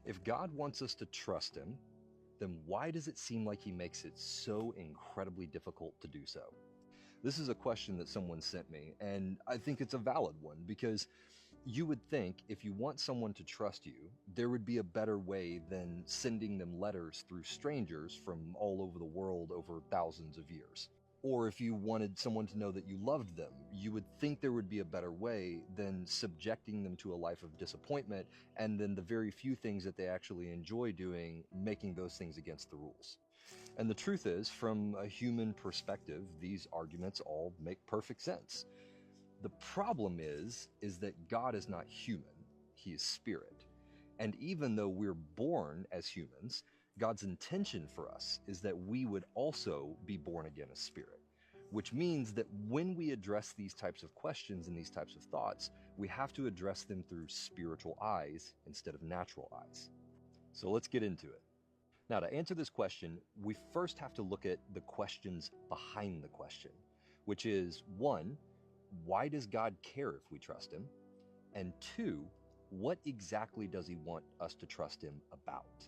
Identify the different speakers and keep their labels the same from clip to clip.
Speaker 1: If God wants us to trust him, then why does it seem like he makes it so incredibly difficult to do so? This is a question that someone sent me, and I think it's a valid one because you would think if you want someone to trust you, there would be a better way than sending them letters through strangers from all over the world over thousands of years. Or if you wanted someone to know that you loved them, you would think there would be a better way than subjecting them to a life of disappointment and then the very few things that they actually enjoy doing, making those things against the rules. And the truth is, from a human perspective, these arguments all make perfect sense. The problem is that God is not human, he is spirit. And even though we're born as humans, God's intention for us is that we would also be born again as spirit, which means that when we address these types of questions and these types of thoughts, we have to address them through spiritual eyes instead of natural eyes. So let's get into it. Now, to answer this question, we first have to look at the questions behind the question, which is 1, why does God care if we trust him? And 2, what exactly does he want us to trust him about?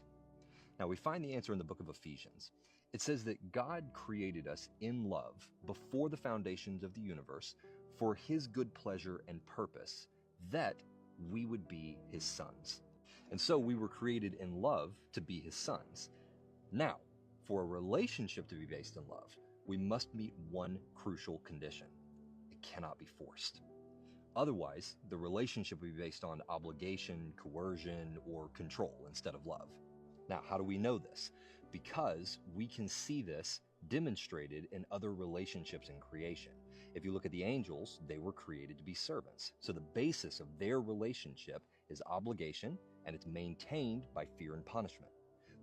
Speaker 1: Now, we find the answer in the book of Ephesians. It says that God created us in love before the foundations of the universe for his good pleasure and purpose, that we would be his sons. And so we were created in love to be his sons. Now, for a relationship to be based in love, we must meet one crucial condition. It cannot be forced. Otherwise, the relationship will be based on obligation, coercion, or control instead of love. Now, how do we know this? Because we can see this demonstrated in other relationships in creation. If you look at the angels, they were created to be servants. So the basis of their relationship is obligation, and it's maintained by fear and punishment.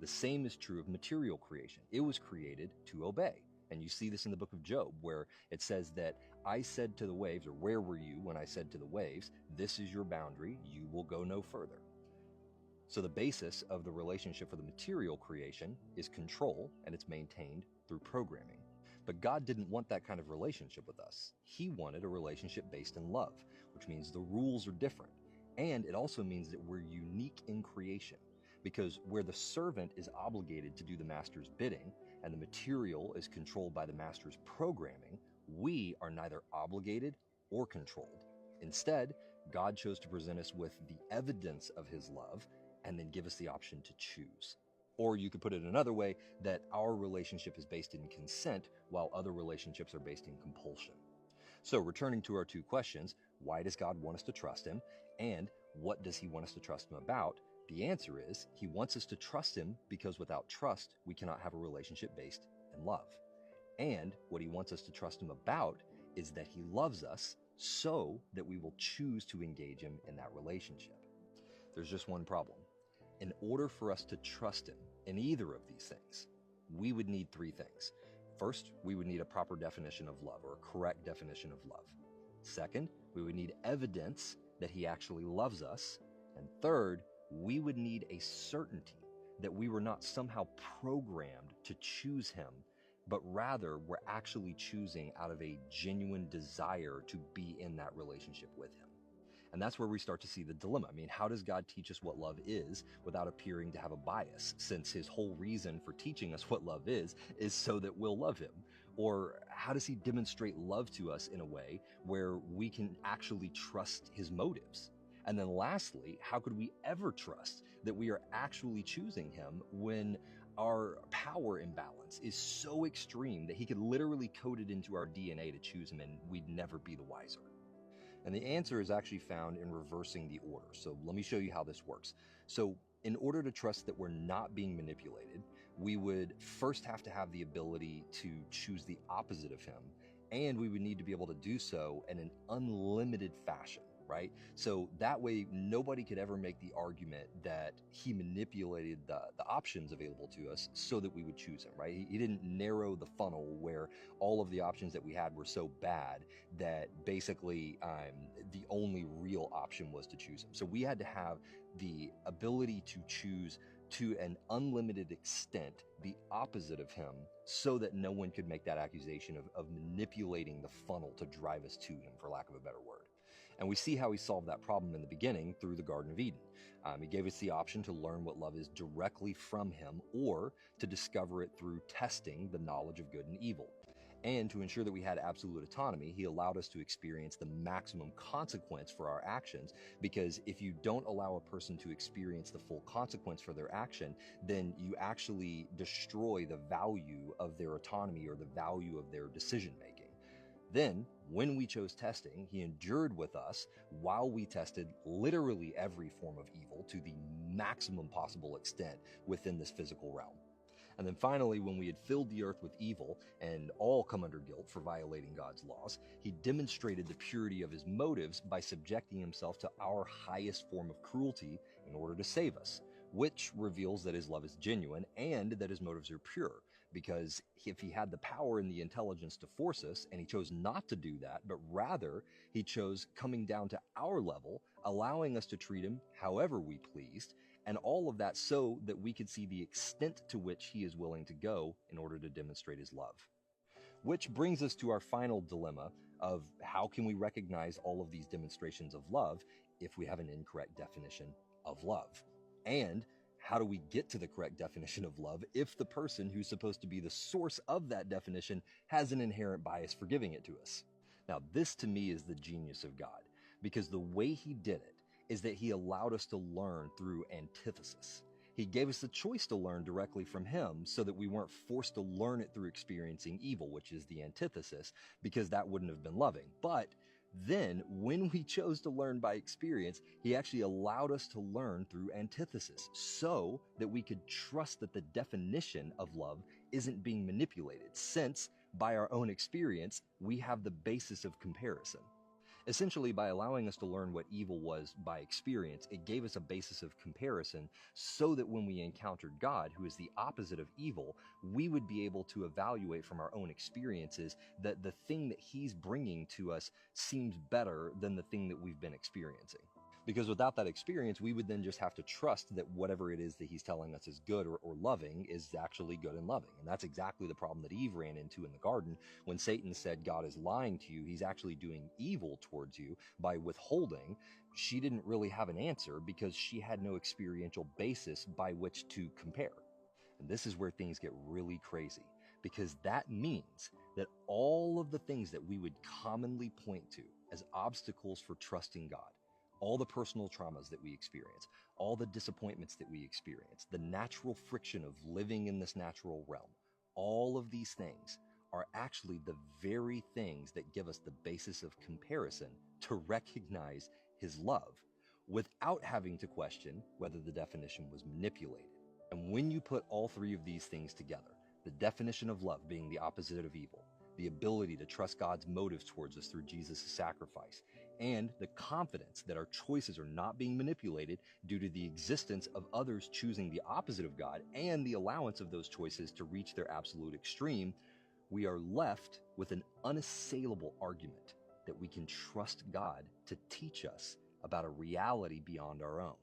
Speaker 1: The same is true of material creation. It was created to obey. And you see this in the book of Job, where it says that I said to the waves, or where were you when I said to the waves, this is your boundary, you will go no further. So the basis of the relationship for the material creation is control, and it's maintained through programming. But God didn't want that kind of relationship with us. He wanted a relationship based in love, which means the rules are different. And it also means that we're unique in creation, because where the servant is obligated to do the master's bidding and the material is controlled by the master's programming, we are neither obligated or controlled. Instead, God chose to present us with the evidence of his love and then give us the option to choose. Or you could put it another way, that our relationship is based in consent while other relationships are based in compulsion. So returning to our two questions, why does God want us to trust him? And what does he want us to trust him about? The answer is, he wants us to trust him because without trust, we cannot have a relationship based in love. And what he wants us to trust him about is that he loves us so that we will choose to engage him in that relationship. There's just one problem. In order for us to trust him in either of these things, we would need 3 things. First, we would need a proper definition of love, or a correct definition of love. Second, we would need evidence that he actually loves us. And third, we would need a certainty that we were not somehow programmed to choose him, but rather we're actually choosing out of a genuine desire to be in that relationship with him. And that's where we start to see the dilemma. I mean, how does God teach us what love is without appearing to have a bias, since his whole reason for teaching us what love is so that we'll love him? Or how does he demonstrate love to us in a way where we can actually trust his motives? And then lastly, how could we ever trust that we are actually choosing him when our power imbalance is so extreme that he could literally code it into our DNA to choose him and we'd never be the wiser? And the answer is actually found in reversing the order. So let me show you how this works. So in order to trust that we're not being manipulated, we would first have to have the ability to choose the opposite of him, and we would need to be able to do so in an unlimited fashion, right? So that way, nobody could ever make the argument that he manipulated the options available to us so that we would choose him, right? He didn't narrow the funnel where all of the options that we had were so bad that basically the only real option was to choose him. So we had to have the ability to choose to an unlimited extent the opposite of him so that no one could make that accusation of manipulating the funnel to drive us to him, for lack of a better word. And we see how he solved that problem in the beginning through the Garden of Eden. He gave us the option to learn what love is directly from him, or to discover it through testing the knowledge of good and evil. And to ensure that we had absolute autonomy, he allowed us to experience the maximum consequence for our actions, because if you don't allow a person to experience the full consequence for their action, then you actually destroy the value of their autonomy or the value of their decision making. Then, when we chose testing, he endured with us while we tested literally every form of evil to the maximum possible extent within this physical realm. And then finally, when we had filled the earth with evil and all come under guilt for violating God's laws, he demonstrated the purity of his motives by subjecting himself to our highest form of cruelty in order to save us, which reveals that his love is genuine and that his motives are pure. Because if he had the power and the intelligence to force us, and he chose not to do that, but rather he chose coming down to our level, allowing us to treat him however we pleased, and all of that so that we could see the extent to which he is willing to go in order to demonstrate his love. Which brings us to our final dilemma of how can we recognize all of these demonstrations of love if we have an incorrect definition of love? And how do we get to the correct definition of love if the person who's supposed to be the source of that definition has an inherent bias for giving it to us? Now, this to me is the genius of God, because the way he did it is that he allowed us to learn through antithesis. He gave us the choice to learn directly from him so that we weren't forced to learn it through experiencing evil, which is the antithesis, because that wouldn't have been loving. But then, when we chose to learn by experience, he actually allowed us to learn through antithesis so that we could trust that the definition of love isn't being manipulated, since by our own experience, we have the basis of comparison. Essentially, by allowing us to learn what evil was by experience, it gave us a basis of comparison so that when we encountered God, who is the opposite of evil, we would be able to evaluate from our own experiences that the thing that he's bringing to us seems better than the thing that we've been experiencing. Because without that experience, we would then just have to trust that whatever it is that he's telling us is good or loving is actually good and loving. And that's exactly the problem that Eve ran into in the garden. When Satan said God is lying to you, he's actually doing evil towards you by withholding. She didn't really have an answer because she had no experiential basis by which to compare. And this is where things get really crazy, because that means that all of the things that we would commonly point to as obstacles for trusting God, all the personal traumas that we experience, all the disappointments that we experience, the natural friction of living in this natural realm, all of these things are actually the very things that give us the basis of comparison to recognize his love without having to question whether the definition was manipulated. And when you put all three of these things together, the definition of love being the opposite of evil, the ability to trust God's motives towards us through Jesus' sacrifice, and the confidence that our choices are not being manipulated due to the existence of others choosing the opposite of God and the allowance of those choices to reach their absolute extreme, we are left with an unassailable argument that we can trust God to teach us about a reality beyond our own.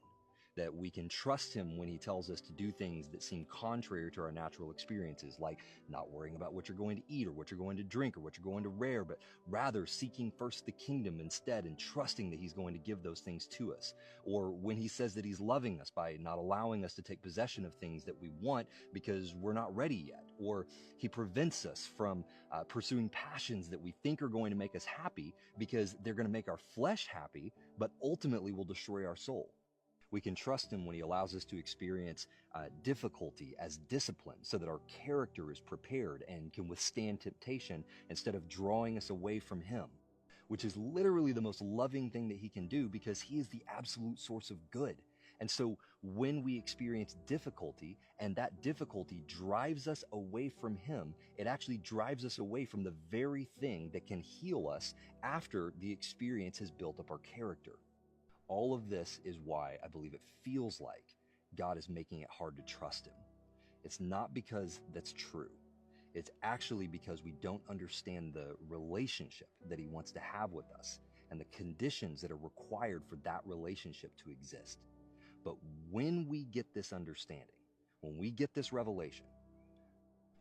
Speaker 1: That we can trust him when he tells us to do things that seem contrary to our natural experiences, like not worrying about what you're going to eat or what you're going to drink or what you're going to wear, but rather seeking first the kingdom instead and trusting that he's going to give those things to us. Or when he says that he's loving us by not allowing us to take possession of things that we want because we're not ready yet. Or he prevents us from pursuing passions that we think are going to make us happy because they're going to make our flesh happy, but ultimately will destroy our soul. We can trust him when he allows us to experience difficulty as discipline so that our character is prepared and can withstand temptation instead of drawing us away from him, which is literally the most loving thing that he can do because he is the absolute source of good. And so when we experience difficulty and that difficulty drives us away from him, it actually drives us away from the very thing that can heal us after the experience has built up our character. All of this is why I believe it feels like God is making it hard to trust him. It's not because that's true. It's actually because we don't understand the relationship that he wants to have with us and the conditions that are required for that relationship to exist. But when we get this understanding, when we get this revelation,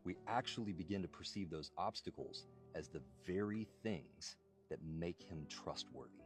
Speaker 1: we actually begin to perceive those obstacles as the very things that make him trustworthy.